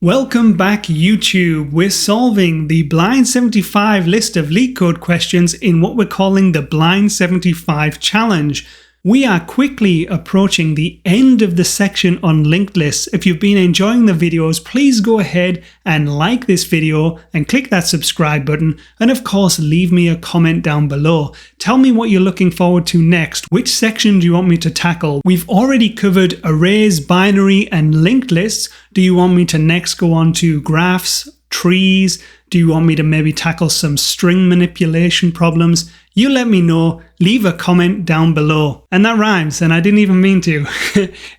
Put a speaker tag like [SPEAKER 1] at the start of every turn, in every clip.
[SPEAKER 1] Welcome back, YouTube. We're solving the Blind 75 list of LeetCode questions in what we're calling the Blind 75 Challenge. We are quickly approaching the end of the section on linked lists. If you've been enjoying the videos, please go ahead and like this video and click that subscribe button. And of course, leave me a comment down below. Tell me what you're looking forward to next. Which section do you want me to tackle? We've already covered arrays, binary, and linked lists. Do you want me to next go on to graphs, trees? Do you want me to maybe tackle some string manipulation problems? You let me know, leave a comment down below. And that rhymes, and I didn't even mean to.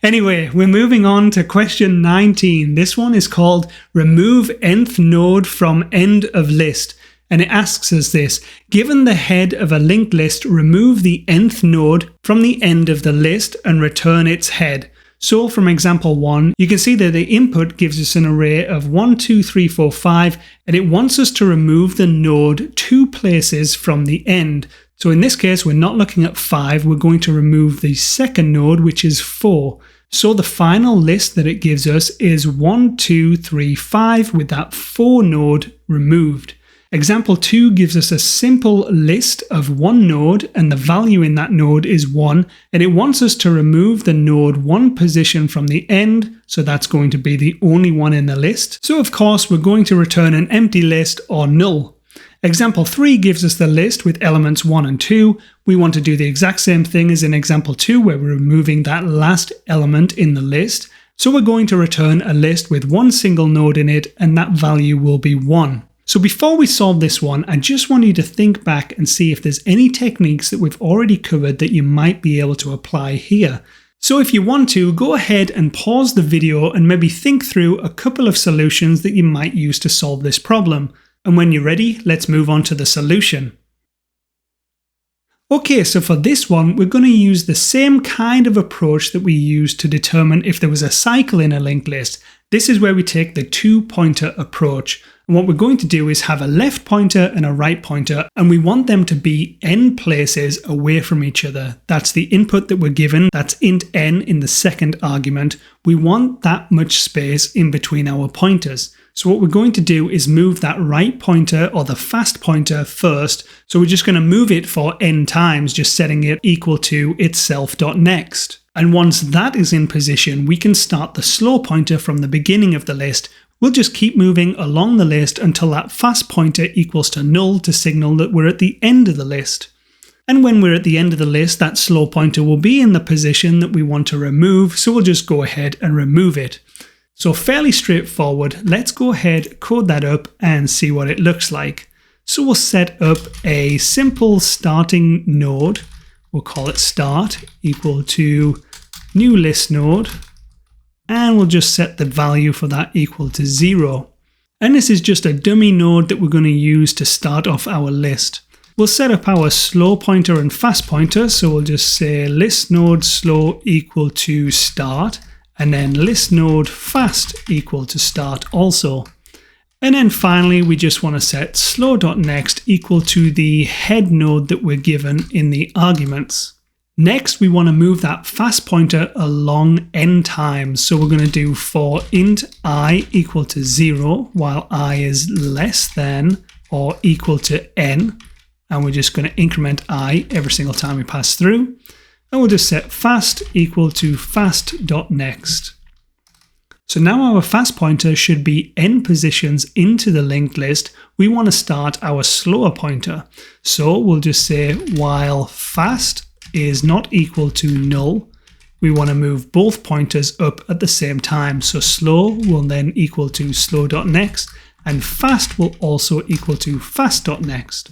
[SPEAKER 1] Anyway, we're moving on to question 19. This one is called Remove Nth Node from End of List. And it asks us this: given the head of a linked list, remove the nth node from the end of the list and return its head. So from example 1, you can see that the input gives us an array of 1, 2, 3, 4, 5, and it wants us to remove the node 2 places from the end. So in this case, we're not looking at 5, we're going to remove the second node, which is 4. So the final list that it gives us is 1, 2, 3, 5 with that 4 node removed. Example 2 gives us a simple list of one node, and the value in that node is 1, and it wants us to remove the node 1 position from the end, so that's going to be the only one in the list. So of course we're going to return an empty list or null. Example 3 gives us the list with elements 1 and 2. We want to do the exact same thing as in example 2, where we're removing that last element in the list. So we're going to return a list with one single node in it, and that value will be 1. So before we solve this one, I just want you to think back and see if there's any techniques that we've already covered that you might be able to apply here. So if you want to, go ahead and pause the video and maybe think through a couple of solutions that you might use to solve this problem. And when you're ready, let's move on to the solution. Okay, so for this one, we're going to use the same kind of approach that we used to determine if there was a cycle in a linked list. This is where we take the 2-pointer approach. And what we're going to do is have a left pointer and a right pointer, and we want them to be n places away from each other. That's the input that we're given. That's int n in the second argument. We want that much space in between our pointers. So what we're going to do is move that right pointer or the fast pointer first. So we're just going to move it for n times, just setting it equal to itself.next. And once that is in position, we can start the slow pointer from the beginning of the list. We'll just keep moving along the list until that fast pointer equals to null to signal that we're at the end of the list. And when we're at the end of the list, that slow pointer will be in the position that we want to remove, so we'll just go ahead and remove it. So fairly straightforward. Let's go ahead, code that up and see what it looks like. So we'll set up a simple starting node. We'll call it start equal to new list node. And we'll just set the value for that equal to 0. And this is just a dummy node that we're going to use to start off our list. We'll set up our slow pointer and fast pointer, so we'll just say list node slow equal to start, and then list node fast equal to start also. And then finally, we just want to set slow.next equal to the head node that we're given in the arguments. Next, we want to move that fast pointer along n times. So we're going to do for int I equal to 0 while I is less than or equal to n. And we're just going to increment I every single time we pass through. And we'll just set fast equal to fast.next. So now our fast pointer should be n positions into the linked list. We want to start our slower pointer. So we'll just say while fast is not equal to null, we want to move both pointers up at the same time. So slow will then equal to slow.next, and fast will also equal to fast.next.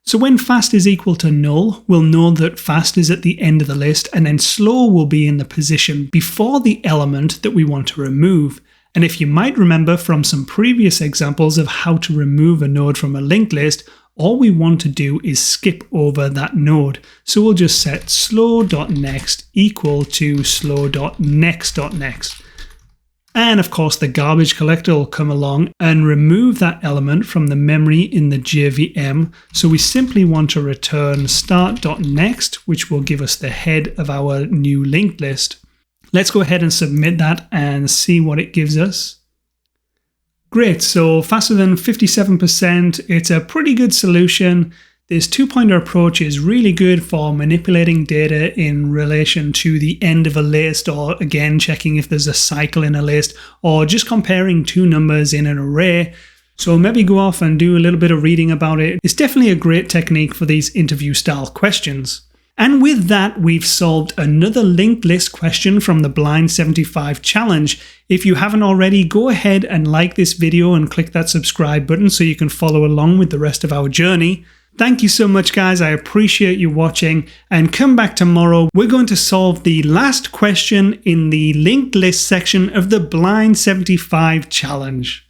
[SPEAKER 1] So when fast is equal to null, we'll know that fast is at the end of the list, and then slow will be in the position before the element that we want to remove. And if you might remember from some previous examples of how to remove a node from a linked list, all we want to do is skip over that node. So we'll just set slow.next equal to slow.next.next. And of course, the garbage collector will come along and remove that element from the memory in the JVM. So we simply want to return start.next, which will give us the head of our new linked list. Let's go ahead and submit that and see what it gives us. Great, so faster than 57%. It's a pretty good solution. This two-pointer approach is really good for manipulating data in relation to the end of a list, or again, checking if there's a cycle in a list, or just comparing two numbers in an array. So maybe go off and do a little bit of reading about it. It's definitely a great technique for these interview-style questions. And with that, we've solved another linked list question from the Blind 75 challenge. If you haven't already, go ahead and like this video and click that subscribe button so you can follow along with the rest of our journey. Thank you so much, guys. I appreciate you watching, and come back tomorrow. We're going to solve the last question in the linked list section of the Blind 75 challenge.